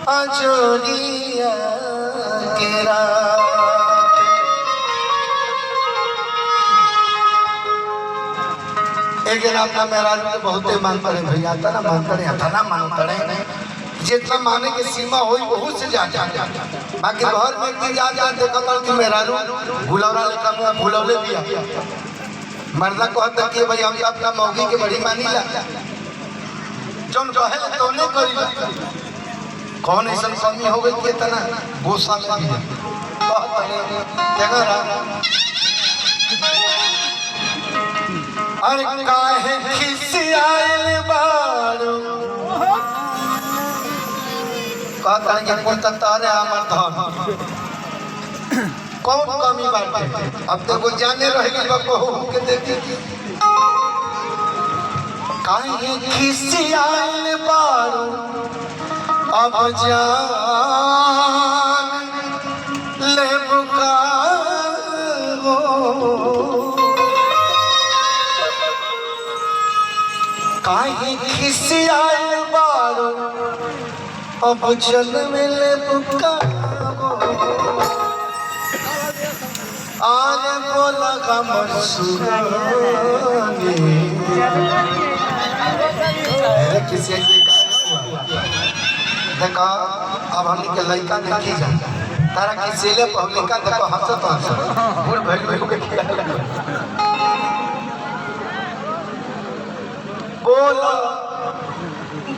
अजोरिया के रात। एक दिन अपना मेहराज के बहुते मानते रहे भैया, था ना मानते रहे, था ना मानते रहे, जितना माने की सीमा हो बहुत से जा बाकी घर में भी जा देखा कि मेहरारू गुलौरा लेखा मुँह फुलौले दिया। मर्दा कहता कि भाई हम अपना मौगी के बड़ी मानी ला, जौन कहे तो नहीं करी ला। कौन ऐसा कमी हो गई कि इतना गोसा में भी अरे काहे खिसियाइल बारू कहता है कि कोई तारे हमर धन कौन कमी बाटे। अब तो वो जाने रहेगी बहू के देखी काहे खिसियाइल बारू अब जान ले बुका हो काहे खिसियाइल बारू अब जन्म ले बुका आने बोला कमर सुनानी किसी देखा अब हम के लड़का देखी जा तारा किसी ले पब्लिका देखो हंसत हंसत भूल भइल के बोला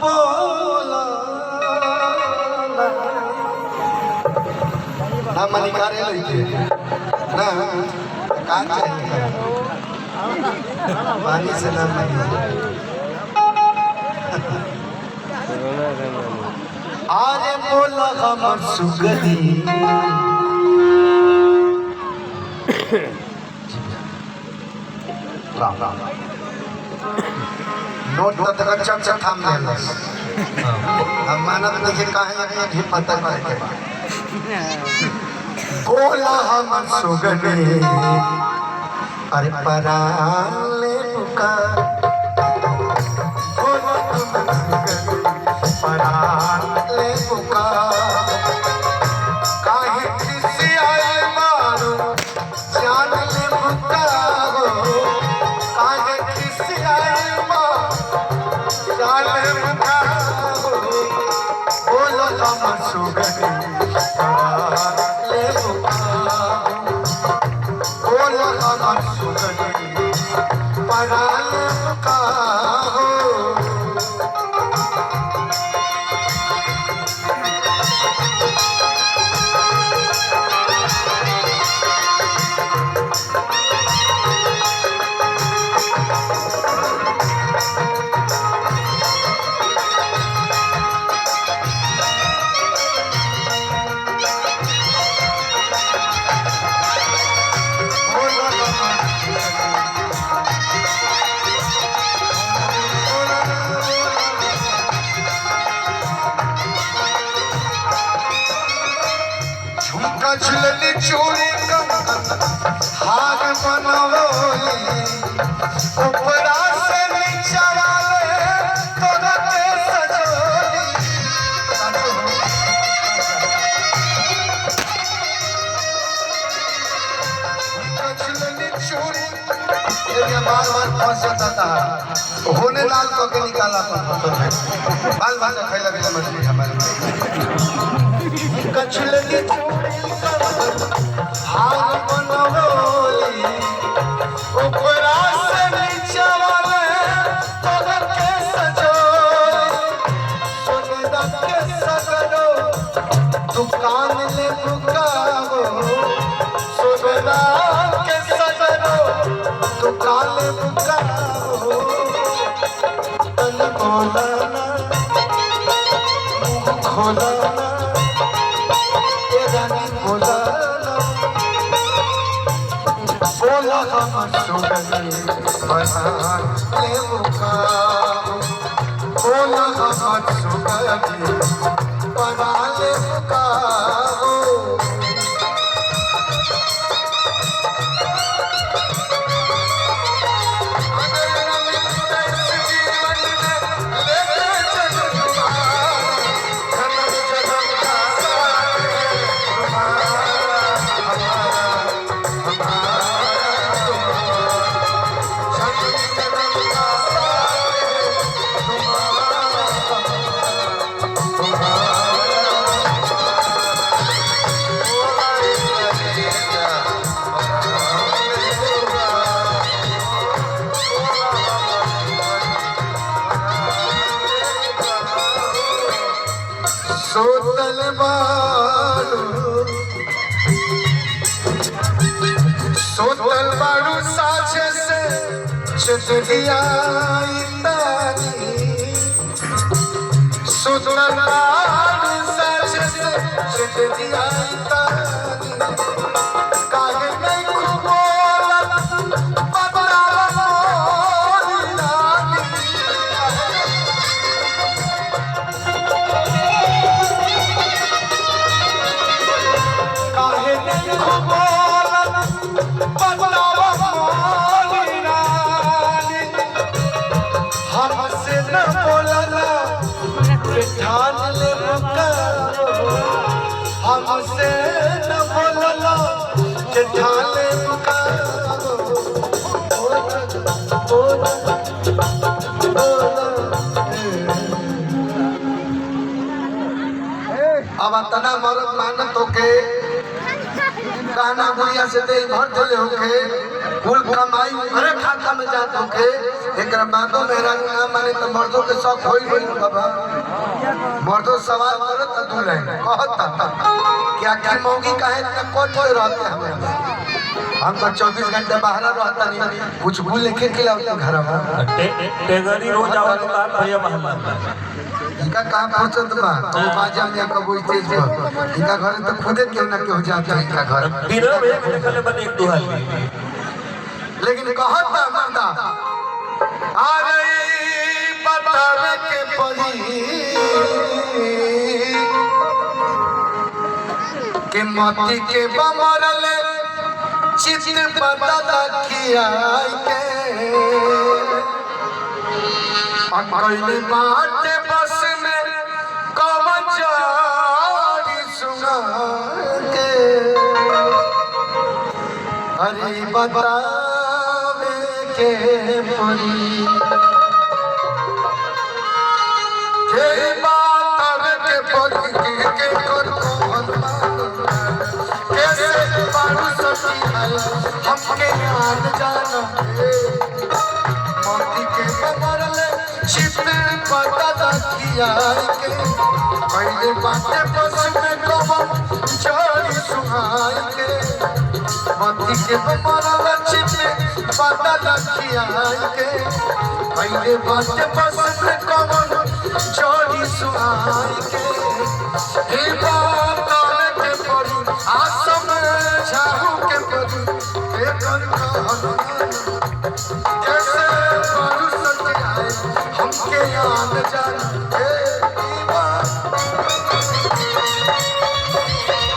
बोला ना मनिकारे लइके ना कान चाहिए पानी से ना मनी आरे बोला हमर सुगदी राम राम नोट तक चम थाम ले हम मानत नहीं काहे ये पता करे के बोला हमर सुगदी अरे पराले पुकार बोला हमर सुगदी पराले पुकार काहे खिसियाए मारू जान ले पुकारो काहे खिसियाए मारू जान ले पुकारो बोला हमर सुगदी पराले पुकार बोला हमर सुगदी पराले पुकार झुलनी चोरी हार बनवोली ऊपरा से नीचा वाले तोरा के सजोली झुलनी चोरी ये बार बार फंसता था होने लाल को के निकाला बाल बाल खैला के मछली हमारे कछलनी हार बनवोली ऊपरा से नीचा वाले तोरा के सजोली सोनेदा के सगरो दुकान ले बुकाओ सोनेदा के सगरो दुकान ले बुकाओ तन बोला ना मुँह खोला ना बोला हमर सुगदी पराले पुकार बोला हमर सुगदी पराले पुकार जीवन में लेके चलूं सोतल बारू साझे से चचरिया सोतल बारू साझे से चचरिया काहे नहीं खुबोला बदला काहे नहीं खुबोला हमसे न बोलना ठान ले हमसे न बोलना ठान ले अब तना मरद मानत होके गाना गुड़िया से दे भर चले होके कुल कमाई अरे खाता में जात होके एक बातों मेरा ना माने तो मर्दों के शौक होई बाबा मर्दों सवाल करत त दूल्हे कहता क्या क्या मौगी काहे इतना कोट होए रहते हमें हम तो 24 घंटे बाहर रहता नहीं कुछ भूल लेके खिलाओ घर में टेगरी रोज आवत का भैया महमान इनका काम पहुंचत बा तो बाजा में कबो स्टेज पर इनका घर तो खुदे क्यों ना क्यों जाता है इनका घर बिना एक निकले बने एक दुहाई लेकिन कहत बा मर्दा आ गई बतावे के पड़ी के मोती के बमरल चित पता रखिया के अकैली बाटे बस में कवचारी सुना के अरे बतावे के पड़ी के बतावे के पड़ी के कर कैसे बारू सती है हमके याद जाना मोती के बमरल चित पता रखिया के पहले बाटे बस में कवन चोरी सुहाय के मोती के बमरल चित पता रखिया के पहले बाटे बस में कवन चोरी सुहाय के हे बात के पड़ी आसम झाऊ के पड़ी एकर कहन कैसे बारू सच आए हमके याद जाना